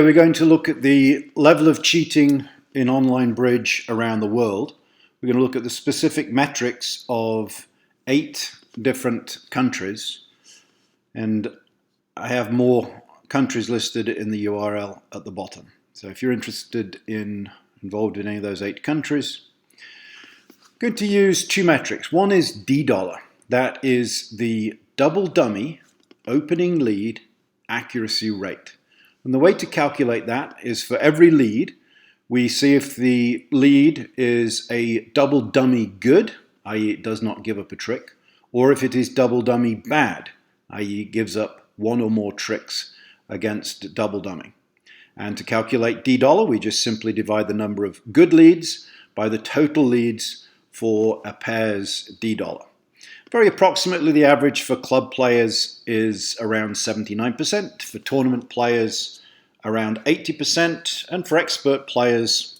We're going to look at the level of cheating in online bridge around the world. We're going to look at the specific metrics of 8 different countries, and I have more countries listed in the URL at the bottom. So if you're involved in any of those 8 countries, I'm going to use 2 metrics. One is DDOLAR. That is the double dummy opening lead accuracy rate. And the way to calculate that is for every lead, we see if the lead is a double dummy good, i.e. it does not give up a trick, or if it is double dummy bad, i.e. it gives up one or more tricks against double dummy. And to calculate DDOLAR, we just simply divide the number of good leads by the total leads for a pair's DDOLAR. Very approximately, the average for club players is around 79%, for tournament players around 80%, and for expert players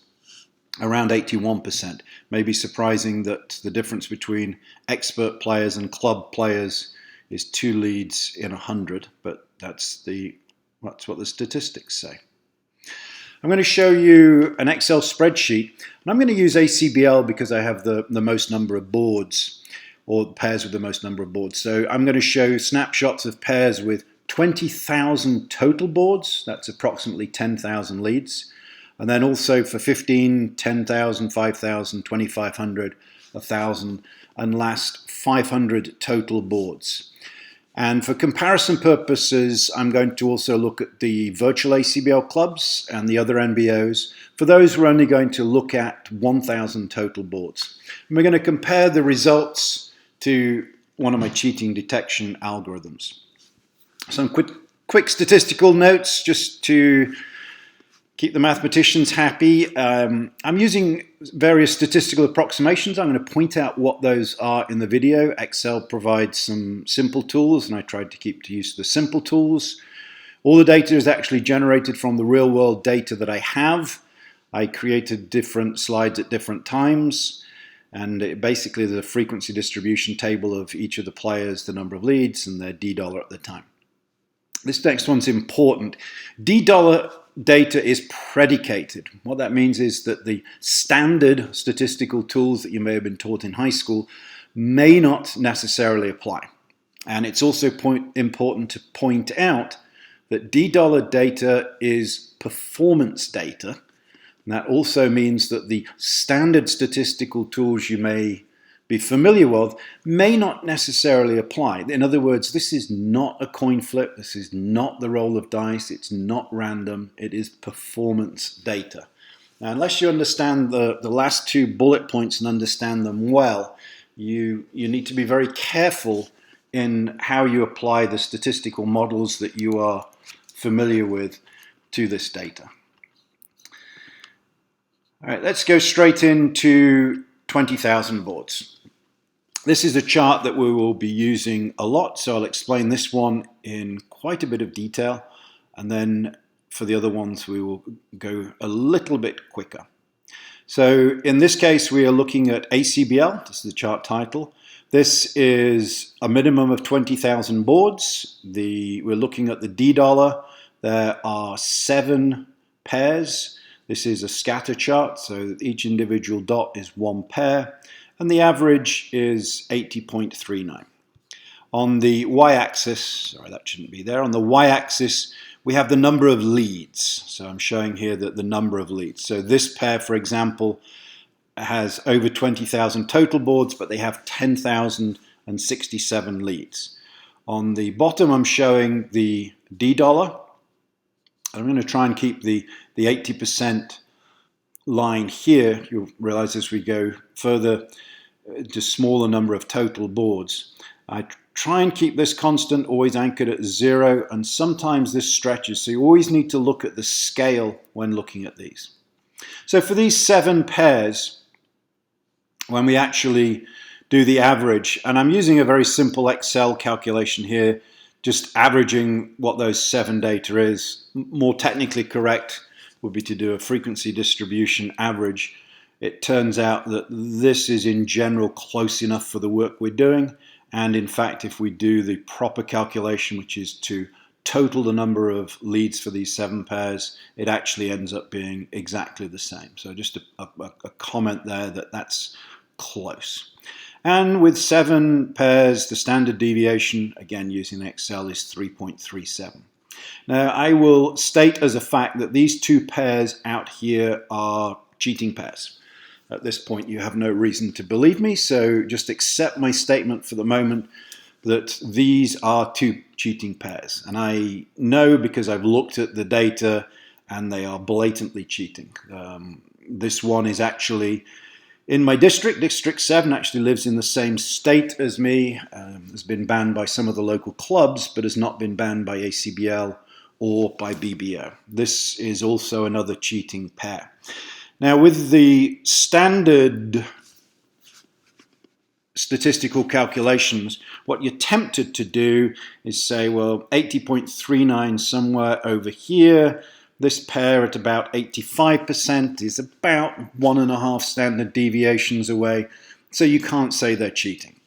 around 81%. Maybe surprising that the difference between expert players and club players is 2 leads in 100, but that's what the statistics say. I'm going to show you an Excel spreadsheet, and I'm going to use ACBL because I have the most number of boards, or pairs with the most number of boards. So I'm going to show snapshots of pairs with 20,000 total boards. That's approximately 10,000 leads. And then also for 15, 10,000, 5,000, 2,500, 1,000, and last 500 total boards. And for comparison purposes, I'm going to also look at the virtual ACBL clubs and the other NBOs. For those, we're only going to look at 1,000 total boards. And we're going to compare the results to one of my cheating detection algorithms. Some quick statistical notes just to keep the mathematicians happy. I'm using various statistical approximations. I'm going to point out what those are in the video. Excel provides some simple tools, and I tried to keep to use the simple tools. All the data is actually generated from the real world data that I have. I created different slides at different times. And basically there's a frequency distribution table of each of the players, the number of leads, and their DDOLAR at the time. This next one's important. DDOLAR data is predicated. What that means is that the standard statistical tools that you may have been taught in high school may not necessarily apply. And it's also important to point out that DDOLAR data is performance data. And that also means that the standard statistical tools you may be familiar with may not necessarily apply. In other words, this is not a coin flip, this is not the roll of dice, it's not random, it is performance data. Now, unless you understand the last 2 bullet points and understand them well, you need to be very careful in how you apply the statistical models that you are familiar with to this data. All right, let's go straight into 20,000 boards. This is a chart that we will be using a lot, so I'll explain this one in quite a bit of detail, and then for the other ones we will go a little bit quicker. So in this case we are looking at ACBL, this is the chart title. This is a minimum of 20,000 boards. We're looking at the DDOLAR. There are 7 pairs. This is a scatter chart, so each individual dot is 1 pair, and the average is 80.39. On the y-axis, sorry that shouldn't be there, on the y-axis we have the number of leads. So I'm showing here that the number of leads. So this pair, for example, has over 20,000 total boards, but they have 10,067 leads. On the bottom I'm showing the DDOLAR. I'm going to try and keep the 80% line here. You'll realize as we go further, just smaller number of total boards. I try and keep this constant, always anchored at 0, and sometimes this stretches, so you always need to look at the scale when looking at these. So for these 7 pairs, when we actually do the average, and I'm using a very simple Excel calculation here, just averaging what those 7 data is. More technically correct would be to do a frequency distribution average. It turns out that this is in general close enough for the work we're doing, and in fact if we do the proper calculation, which is to total the number of leads for these 7 pairs, it actually ends up being exactly the same. So just a comment there that that's close. And with 7 pairs, the standard deviation, again using Excel, is 3.37. Now, I will state as a fact that these 2 pairs out here are cheating pairs. At this point, you have no reason to believe me, so just accept my statement for the moment that these are 2 cheating pairs. And I know because I've looked at the data and they are blatantly cheating. This one is actually in my district. District 7 actually lives in the same state as me, has been banned by some of the local clubs, but has not been banned by ACBL or by BBO. This is also another cheating pair. Now, with the standard statistical calculations, what you're tempted to do is say, well, 80.39 somewhere over here. This pair at about 85% is about 1.5 standard deviations away, so you can't say they're cheating.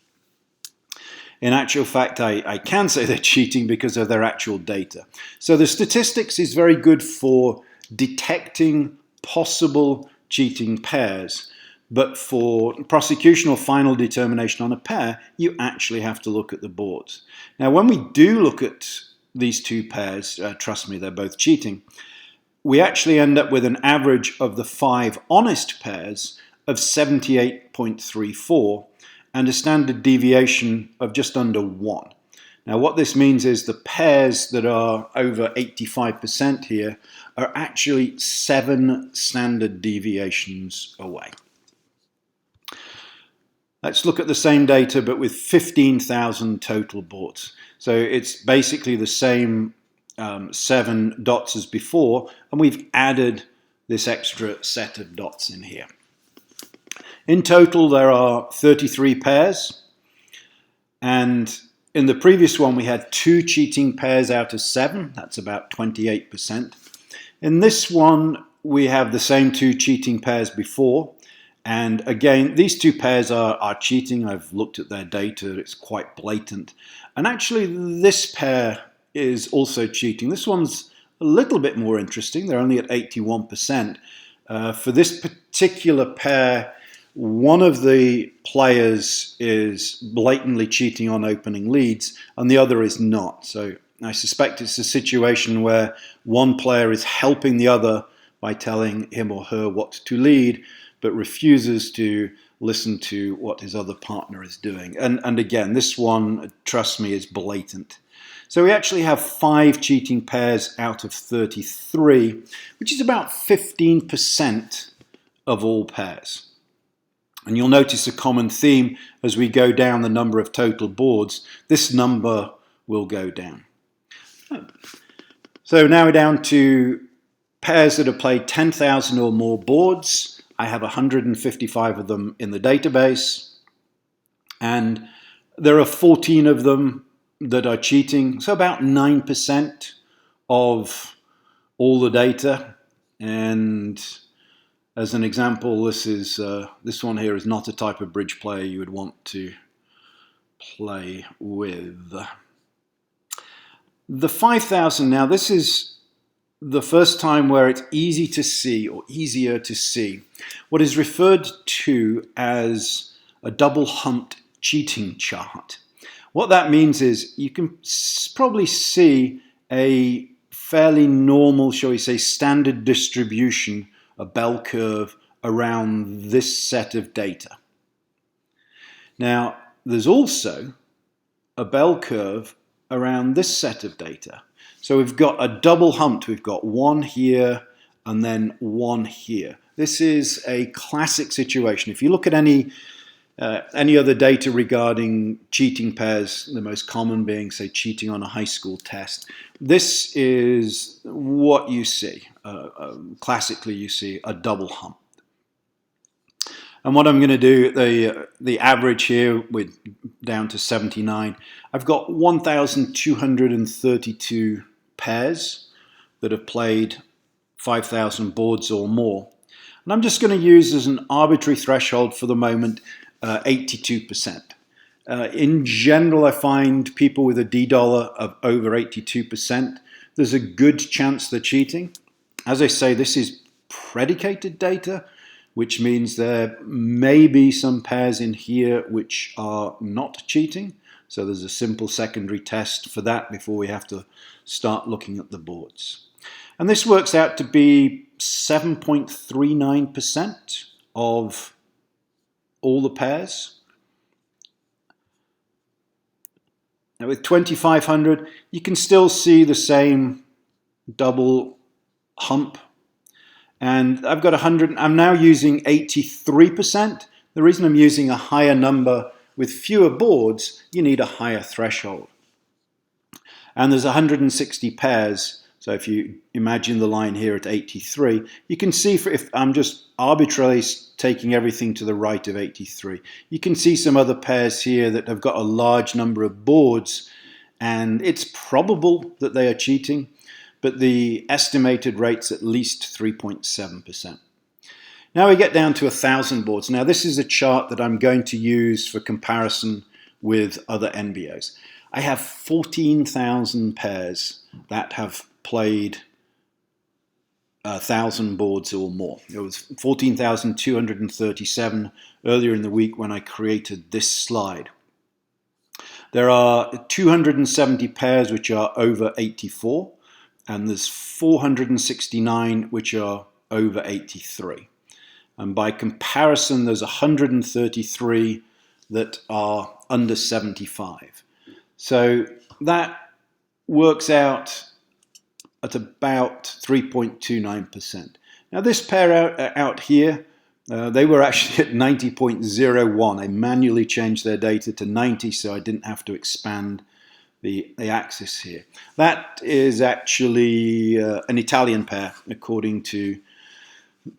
In actual fact, I can say they're cheating because of their actual data. So the statistics is very good for detecting possible cheating pairs, but for prosecution or final determination on a pair, you actually have to look at the boards. Now, when we do look at these 2 pairs, trust me, they're both cheating, we actually end up with an average of the 5 honest pairs of 78.34 and a standard deviation of just under 1. Now, what this means is the pairs that are over 85% here are actually 7 standard deviations away. Let's look at the same data, but with 15,000 total boards. So it's basically the same 7 dots as before, and we've added this extra set of dots in here. In total, there are 33 pairs, and in the previous one, we had 2 cheating pairs out of 7. That's about 28%. In this one, we have the same 2 cheating pairs before. And again, these 2 pairs are cheating. I've looked at their data. It's quite blatant. And actually, this pair is also cheating. This one's a little bit more interesting. They're only at 81%. For this particular pair, one of the players is blatantly cheating on opening leads, and the other is not. So I suspect it's a situation where one player is helping the other by telling him or her what to lead, but refuses to listen to what his other partner is doing. And again, this one, trust me, is blatant. So we actually have 5 cheating pairs out of 33, which is about 15% of all pairs. And you'll notice a common theme as we go down the number of total boards. This number will go down. So now we're down to pairs that have played 10,000 or more boards. I have 155 of them in the database, and there are 14 of them that are cheating, so about 9% of all the data. And as an example, this one here is not a type of bridge player you would want to play with. The 5,000 now, this is the first time where it's easy to see, or easier to see, what is referred to as a double humped cheating chart. What that means is you can probably see a fairly normal, shall we say, standard distribution, a bell curve around this set of data. Now, there's also a bell curve around this set of data. So we've got a double humped. We've got one here and then one here. This is a classic situation. If you look at any other data regarding cheating pairs, the most common being, say, cheating on a high school test, this is what you see. Classically, you see a double hump. And what I'm going to do, the average here, with down to 79, I've got 1,232 pairs that have played 5,000 boards or more. And I'm just going to use as an arbitrary threshold for the moment 82%. In general, I find people with a DDOLAR of over 82%, there's a good chance they're cheating. As I say, this is predicated data, which means there may be some pairs in here which are not cheating. So there's a simple secondary test for that before we have to start looking at the boards. And this works out to be 7.39% of all the pairs. Now with 2500, you can still see the same double hump. And I've got 100, I'm now using 83%. The reason I'm using a higher number with fewer boards, you need a higher threshold. And there's 160 pairs. So if you imagine the line here at 83, you can see if I'm just arbitrarily taking everything to the right of 83, you can see some other pairs here that have got a large number of boards, and it's probable that they are cheating, but the estimated rate's at least 3.7%. Now we get down to 1,000 boards. Now this is a chart that I'm going to use for comparison with other NBOs. I have 14,000 pairs that have played 1,000 boards or more. It was 14,237 earlier in the week when I created this slide. There are 270 pairs which are over 84, and there's 469 which are over 83. And by comparison, there's 133 that are under 75. So that works out at about 3.29%. Now this pair out here, they were actually at 90.01. I manually changed their data to 90, so I didn't have to expand the axis here. That is actually an Italian pair, according to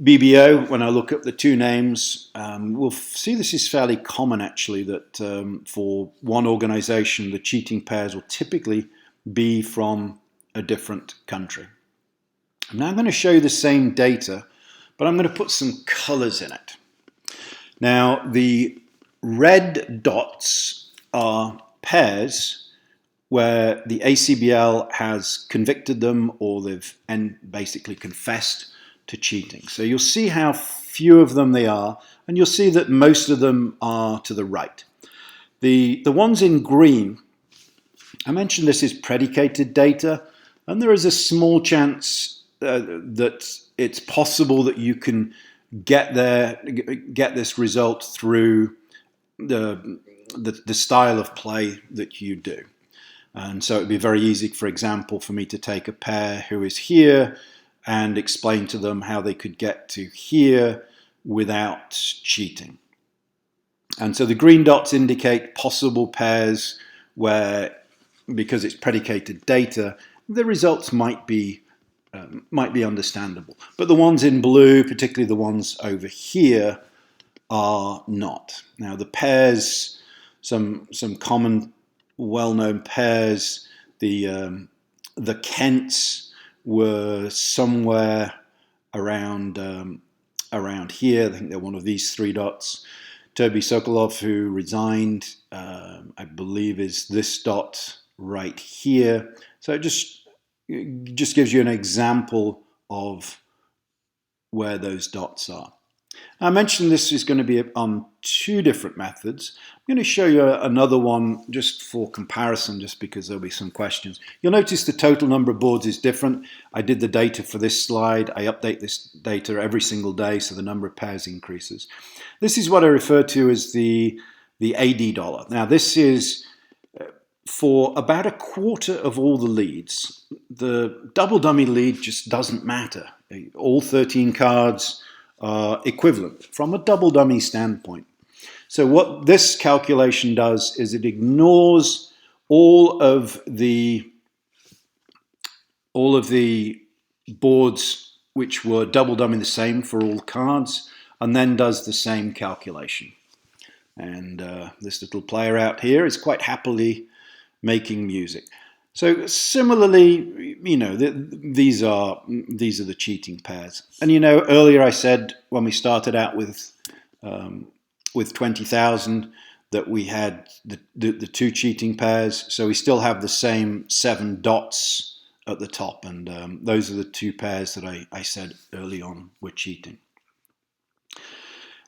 BBO. When I look up the two names, we'll see this is fairly common actually, that for one organization, the cheating pairs will typically be from a different country. Now I'm going to show you the same data, but I'm going to put some colors in it. Now the red dots are pairs where the ACBL has convicted them or they've basically confessed to cheating. So you'll see how few of them they are, and you'll see that most of them are to the right. The ones in green, I mentioned this is predicated data, and there is a small chance that it's possible that you can get this result through the style of play that you do. And so it would be very easy, for example, for me to take a pair who is here and explain to them how they could get to here without cheating. And so the green dots indicate possible pairs where, because it's predicated data, the results might be understandable. But the ones in blue, particularly the ones over here, are not. Now the pairs, some common well-known pairs, the Kents were somewhere around here. I think they're one of these three dots. Toby Sokolov, who resigned, I believe is this dot right here. So it just gives you an example of where those dots are. I mentioned this is going to be on two different methods. I'm going to show you another one just for comparison, just because there'll be some questions. You'll notice the total number of boards is different. I did the data for this slide. I update this data every single day, so the number of pairs increases. This is what I refer to as the ADDOLAR. Now this is for about a quarter of all the leads. The double dummy lead just doesn't matter. All 13 cards are equivalent from a double dummy standpoint. So what this calculation does is it ignores all of the boards which were double dummy the same for all cards, and then does the same calculation. And this little player out here is quite happily making music. So similarly, you know, these are the cheating pairs. And you know, earlier I said when we started out with 20,000 that we had the two cheating pairs. So we still have the same 7 dots at the top, and those are the 2 pairs that I said early on were cheating.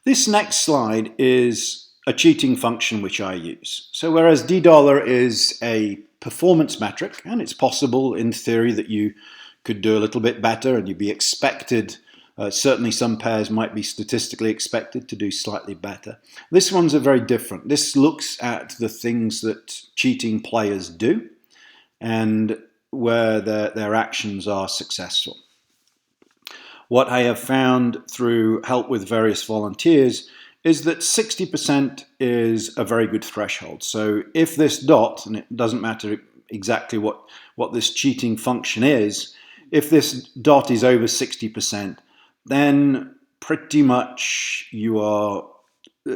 This next slide is a cheating function which I use. So whereas DDOLAR is a performance metric, and it's possible in theory that you could do a little bit better and you'd be expected, certainly some pairs might be statistically expected to do slightly better. This one's a very different. This looks at the things that cheating players do and where their actions are successful. What I have found through help with various volunteers is that 60% is a very good threshold. So if this dot, and it doesn't matter exactly what this cheating function is, if this dot is over 60%, then pretty much you are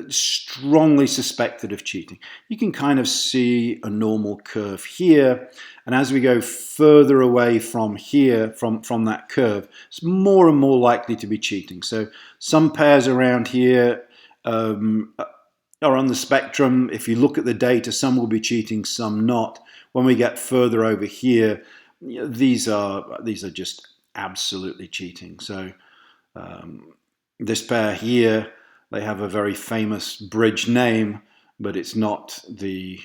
strongly suspected of cheating. You can kind of see a normal curve here, and as we go further away from here, from that curve, it's more and more likely to be cheating. So some pairs around here are on the spectrum. If you look at the data, some will be cheating, some not. When we get further over here, these are just absolutely cheating. So this pair here, they have a very famous bridge name, but it's not the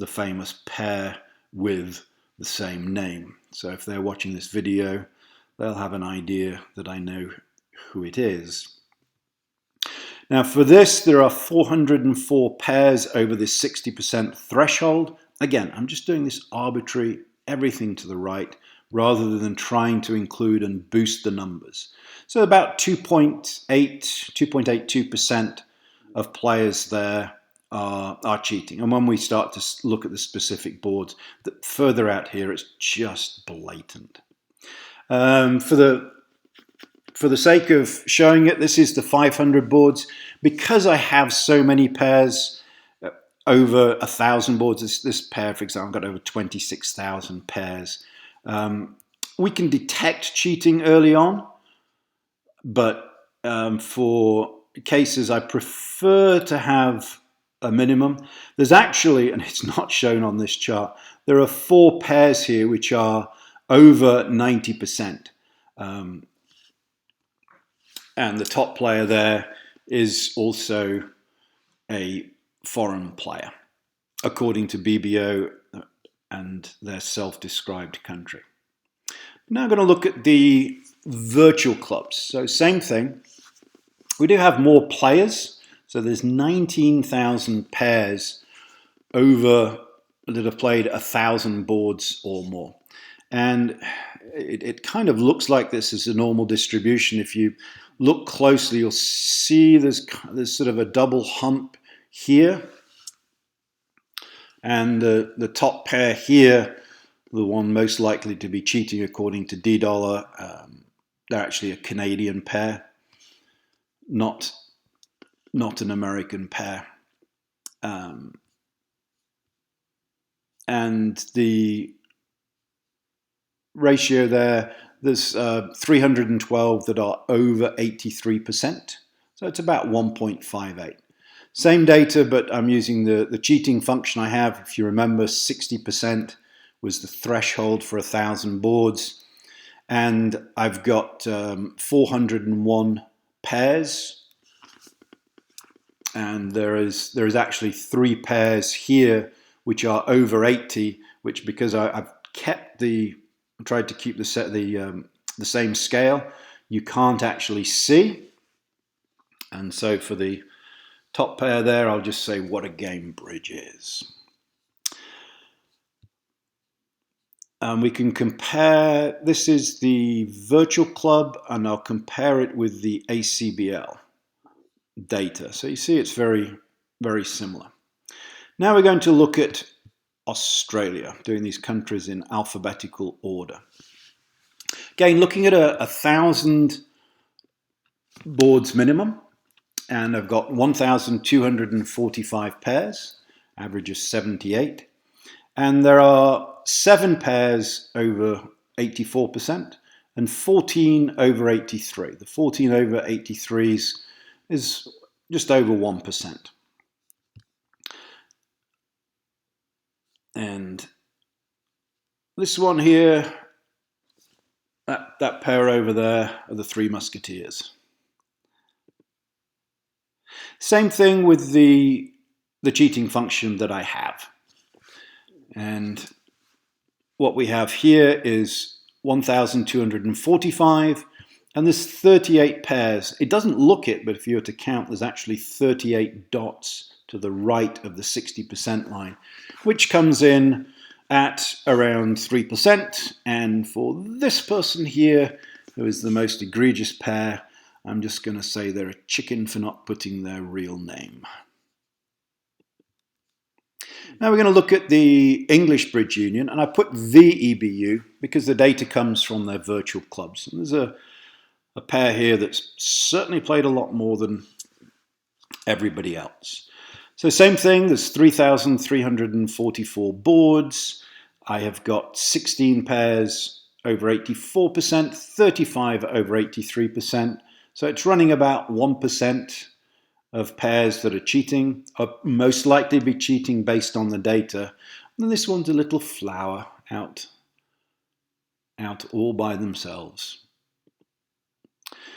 famous pair with the same name. So if they're watching this video, they'll have an idea that I know who it is. Now for this, there are 404 pairs over this 60% threshold. Again, I'm just doing this arbitrary, everything to the right, rather than trying to include and boost the numbers. So about 2.82% of players there are cheating. And when we start to look at the specific boards, further out here, it's just blatant. For the sake of showing it, this is the 500 boards. Because I have so many pairs, over 1,000 boards, this pair, for example, got over 26,000 pairs. We can detect cheating early on, but for cases I prefer to have a minimum. There's actually, and it's not shown on this chart, there are 4 pairs here which are over 90%. And the top player there is also a foreign player, according to BBO and their self-described country. Now I'm going to look at the virtual clubs. So same thing. We do have more players. So there's 19,000 pairs over that have played 1,000 boards or more. And it kind of looks like this is a normal distribution. If you look closely, you'll see there's sort of a double hump here. And the top pair here, the one most likely to be cheating according to DDOLAR, they're actually a Canadian pair, not an American pair. And the ratio there's 312 that are over 83%. So it's about 1.58. Same data, but I'm using the cheating function I have. If you remember, 60% was the threshold for 1,000 boards. And I've got 401 pairs. And there is actually 3 pairs here which are over 80, which because I've tried to keep the same scale, you can't actually see. And so for the top pair there, I'll just say what a game bridge is. We can compare, this is the virtual club, and I'll compare it with the ACBL data. So you see it's very, very similar. Now we're going to look at Australia, doing these countries in alphabetical order. Again, looking at 1,000 boards minimum, and I've got 1,245 pairs, average is 78, and there are 7 pairs over 84% and 14 over 83. The 14 over 83s is just over 1%. And this one here, that pair over there are the Three Musketeers. Same thing with the cheating function that I have. And what we have here is 1,245, and there's 38 pairs. It doesn't look it, but if you were to count, there's actually 38 dots to the right of the 60% line, which comes in at around 3%. And for this person here, who is the most egregious pair, I'm just going to say they're a chicken for not putting their real name. Now we're going to look at the English Bridge Union, and I put VEBU because the data comes from their virtual clubs. And there's a pair here that's certainly played a lot more than everybody else. So same thing, there's 3,344 boards. I have got 16 pairs over 84%, 35 over 83%. So it's running about 1% of pairs that are cheating, are most likely to be cheating based on the data. And this one's a little flower out all by themselves.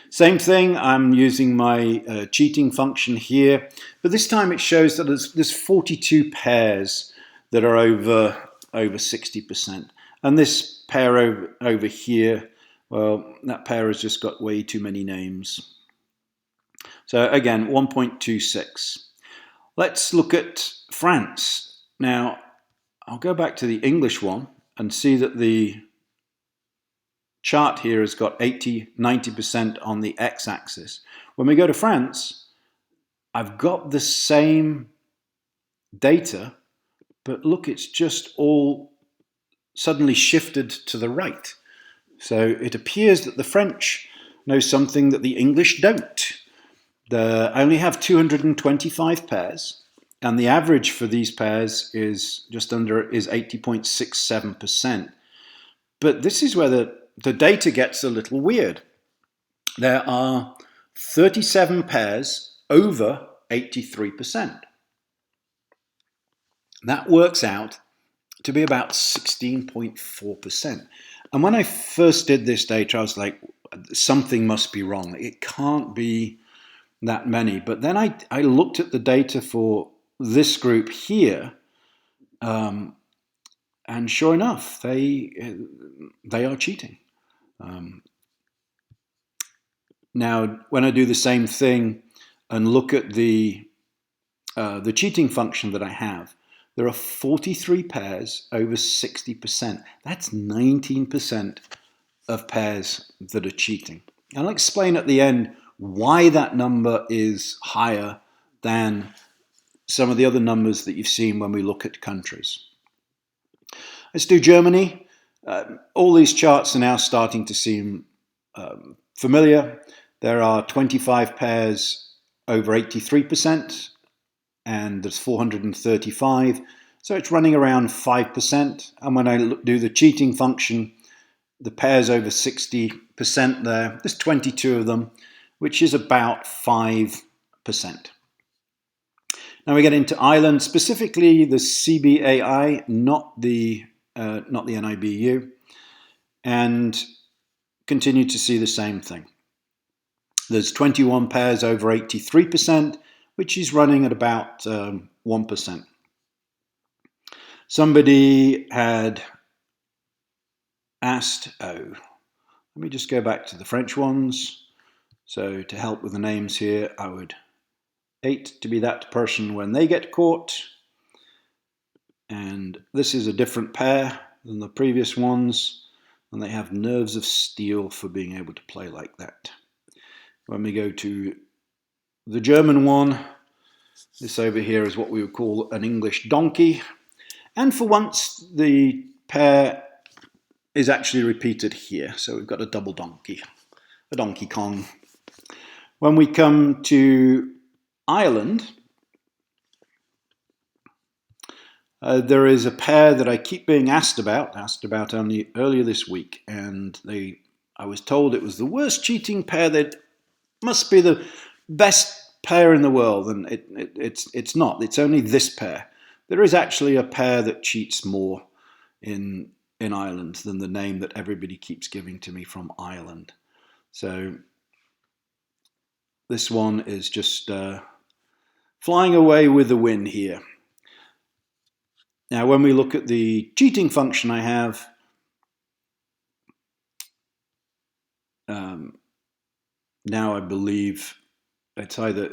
Same thing, I'm using my cheating function here, but this time it shows that there's 42 pairs that are over 60%. And this pair over here, well, that pair has just got way too many names. So again, 1.26. Let's look at France. Now, I'll go back to the English one and see that the chart here has got 90% on the x-axis. When we go to France, I've got the same data, but look, it's just all suddenly shifted to the right. So it appears that the French know something that the English don't. They only have 225 pairs, and the average for these pairs is just under 80.67%. But this is where the data gets a little weird. There are 37 pairs over 83%. That works out to be about 16.4%. And when I first did this data, I was like, something must be wrong. It can't be that many. But then I looked at the data for this group here, and sure enough, they are cheating. Now, when I do the same thing and look at the cheating function that I have, there are 43 pairs over 60%. That's 19% of pairs that are cheating. And I'll explain at the end why that number is higher than some of the other numbers that you've seen when we look at countries. Let's do Germany. All these charts are now starting to seem familiar. There are 25 pairs over 83%, and there's 435. So it's running around 5%. And when I do the cheating function, the pairs over 60% there, there's 22 of them, which is about 5%. Now we get into Ireland, specifically the CBAI, not the NIBU, and continue to see the same thing. There's 21 pairs over 83%, which is running at about 1%. Somebody had asked, let me just go back to the French ones. So to help with the names here, I would hate to be that person when they get caught. And this is a different pair than the previous ones, and they have nerves of steel for being able to play like that. When we go to the German one, this over here is what we would call an English donkey. And for once, the pair is actually repeated here. So we've got a double donkey, a Donkey Kong. When we come to Ireland, there is a pair that I keep being asked about only earlier this week, and I was told it was the worst cheating pair, that must be the best pair in the world, and it's not. It's only this pair. there is actually a pair that cheats more in Ireland than the name that everybody keeps giving to me from Ireland. So this one is just flying away with the wind here. Now, when we look at the cheating function I have, now I believe it's either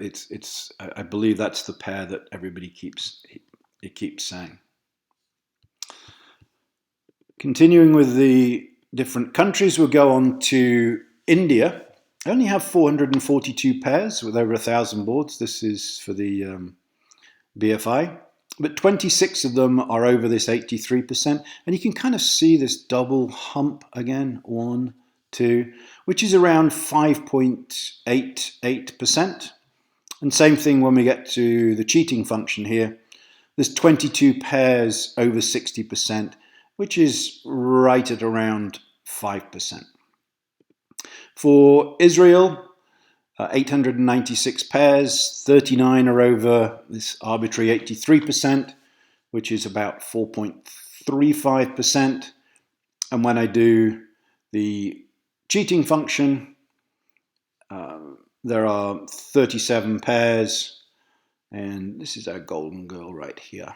I believe that's the pair that everybody keeps saying. Continuing with the different countries, we'll go on to India. I only have 442 pairs with over 1,000 boards. This is for the BFI. But 26 of them are over this 83%. And you can kind of see this double hump again, 1, 2, which is around 5.88%. And same thing when we get to the cheating function here. There's 22 pairs over 60%, which is right at around 5%. For Israel, 896 pairs, 39 are over this arbitrary 83%, which is about 4.35%. And when I do the cheating function, there are 37 pairs, and this is our golden girl right here.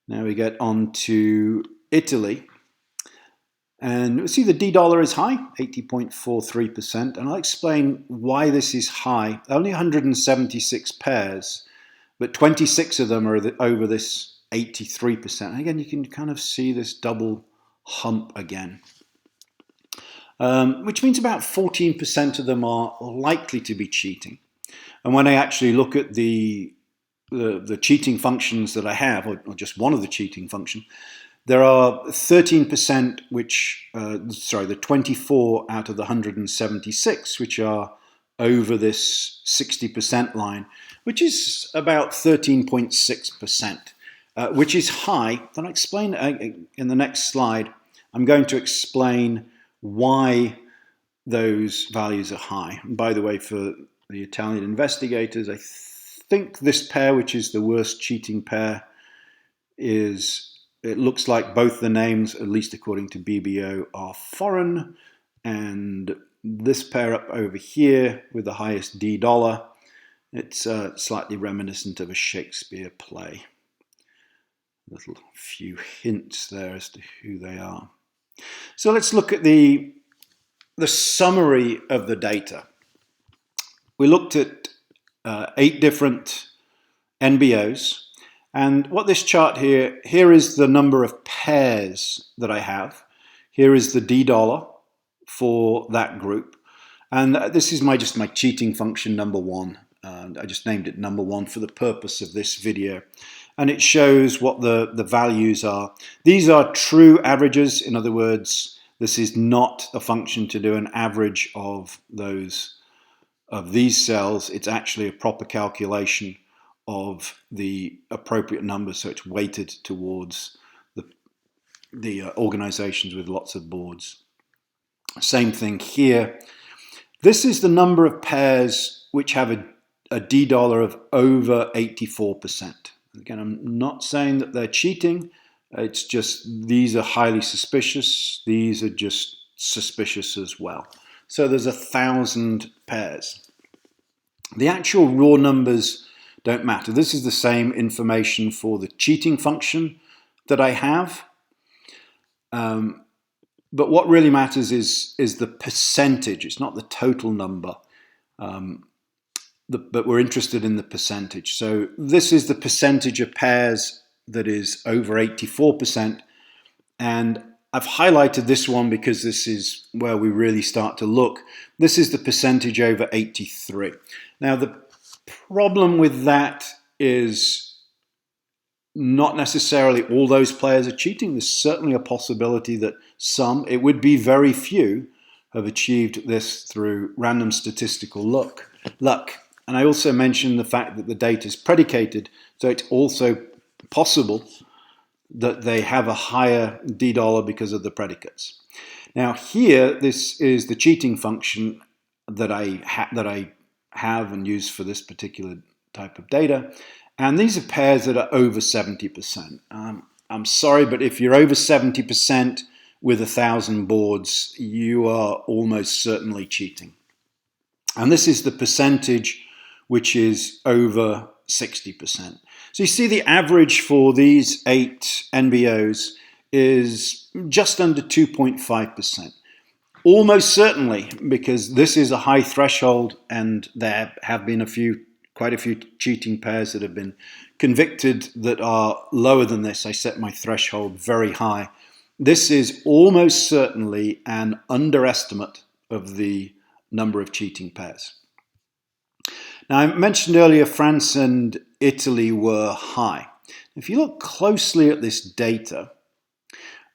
Now we get on to Italy. And we see the DDOLAR is high, 80.43%, and I'll explain why this is high. Only 176 pairs, but 26 of them are over this 83%. And again, you can kind of see this double hump again, which means about 14% of them are likely to be cheating. And when I actually look at the cheating functions that I have, or just one of the cheating functions, there are 13% the 24 out of the 176 which are over this 60% line, which is about 13.6%, which is high. Then I'll explain in the next slide. I'm going to explain why those values are high. And by the way, for the Italian investigators, I think this pair, which is the worst cheating pair, it looks like both the names, at least according to BBO, are foreign, and this pair up over here with the highest DDOLAR, it's slightly reminiscent of a Shakespeare play. A little few hints there as to who they are. So let's look at the summary of the data. We looked at 8 different NBOs. And what this chart here is the number of pairs that I have. Here is the DDOLAR for that group. And this is just my cheating function number 1. I just named it number 1 for the purpose of this video. And it shows what the values are. These are true averages. In other words, this is not a function to do an average of these cells. It's actually a proper calculation of the appropriate number, so it's weighted towards the organizations with lots of boards. Same thing here. This is the number of pairs which have a DDOLAR of over 84%. Again, I'm not saying that they're cheating. It's just these are highly suspicious. These are just suspicious as well. So there's 1,000 pairs. The actual raw numbers don't matter. This is the same information for the cheating function that I have. But what really matters is the percentage. It's not the total number. But we're interested in the percentage. So this is the percentage of pairs that is over 84%. And I've highlighted this one because this is where we really start to look. This is the percentage over 83. Now, the problem with that is not necessarily all those players are cheating. There's certainly a possibility that some, it would be very few, have achieved this through random statistical luck. And I also mentioned the fact that the data is predicated, so it's also possible that they have a higher DDOLAR because of the predicates. Now here, this is the cheating function that I have and use for this particular type of data. And these are pairs that are over 70%. I'm sorry, but if you're over 70% with 1,000 boards, you are almost certainly cheating. And this is the percentage which is over 60%. So you see the average for these 8 NBOs is just under 2.5%. Almost certainly, because this is a high threshold and there have been quite a few cheating pairs that have been convicted that are lower than this. I set my threshold very high. This is almost certainly an underestimate of the number of cheating pairs. Now, I mentioned earlier France and Italy were high. If you look closely at this data,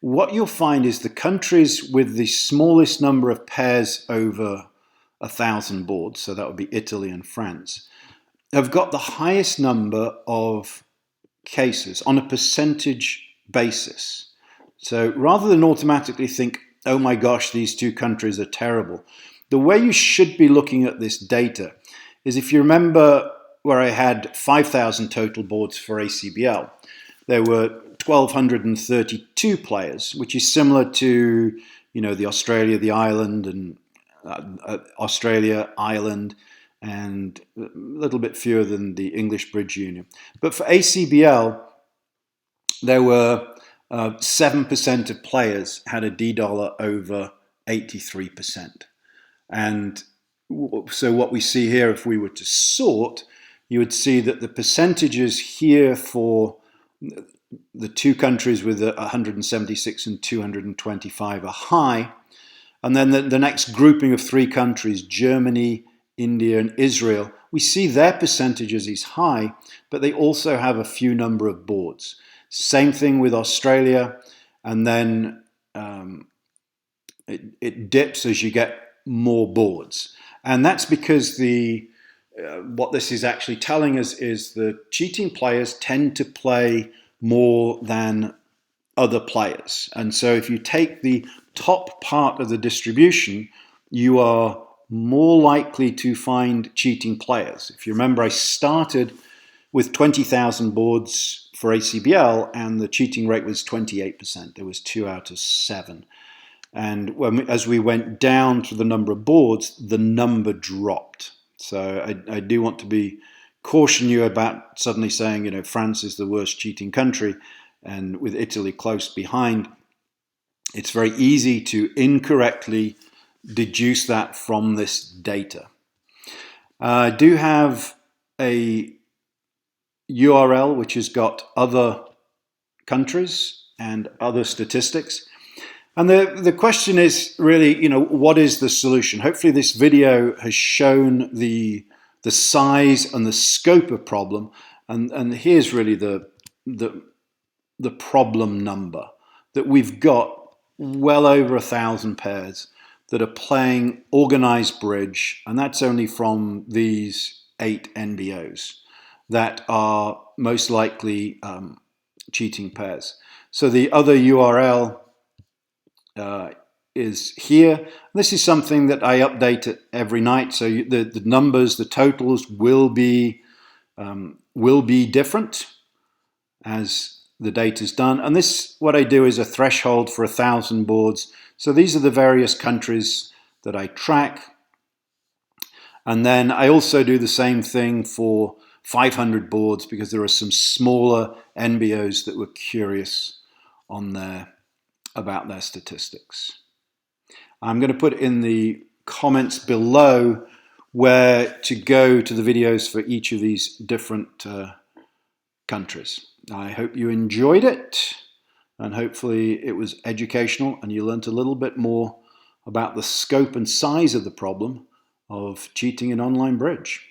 what you'll find is the countries with the smallest number of pairs over 1,000 boards, so that would be Italy and France, have got the highest number of cases on a percentage basis. So rather than automatically think, oh my gosh, these 2 countries are terrible, the way you should be looking at this data is, if you remember where I had 5,000 total boards for ACBL, there were 1,232 players, which is similar to, the Australia, the Ireland, and Australia, Ireland, and a little bit fewer than the English Bridge Union. But for ACBL, there were 7% of players had a DDOLAR over 83%. And so what we see here, if we were to sort, you would see that the percentages here for the 2 countries with 176 and 225 are high. And then the next grouping of 3 countries, Germany, India, and Israel, we see their percentages is high, but they also have a few number of boards. Same thing with Australia, and then it dips as you get more boards. And that's because what this is actually telling us is the cheating players tend to play more than other players. And so if you take the top part of the distribution, you are more likely to find cheating players. If you remember, I started with 20,000 boards for ACBL and the cheating rate was 28%. There was 2 out of 7. And as we went down to the number of boards, the number dropped. So I do want to caution you about suddenly saying, France is the worst cheating country, and with Italy close behind. It's very easy to incorrectly deduce that from this data. I do have a URL which has got other countries and other statistics. And the question is really, what is the solution? Hopefully this video has shown the size and the scope of problem. And here's really the problem number, that we've got well over 1,000 pairs that are playing organized bridge, and that's only from these 8 NBOs that are most likely cheating pairs. So the other URL is here. This is something that I update it every night, so the numbers, the totals will be different as the data is done. And this, what I do is a threshold for 1,000 boards. So these are the various countries that I track. And then I also do the same thing for 500 boards because there are some smaller NBOs that were curious about their statistics. I'm going to put in the comments below where to go to the videos for each of these different countries. I hope you enjoyed it, and hopefully it was educational and you learnt a little bit more about the scope and size of the problem of cheating in online bridge.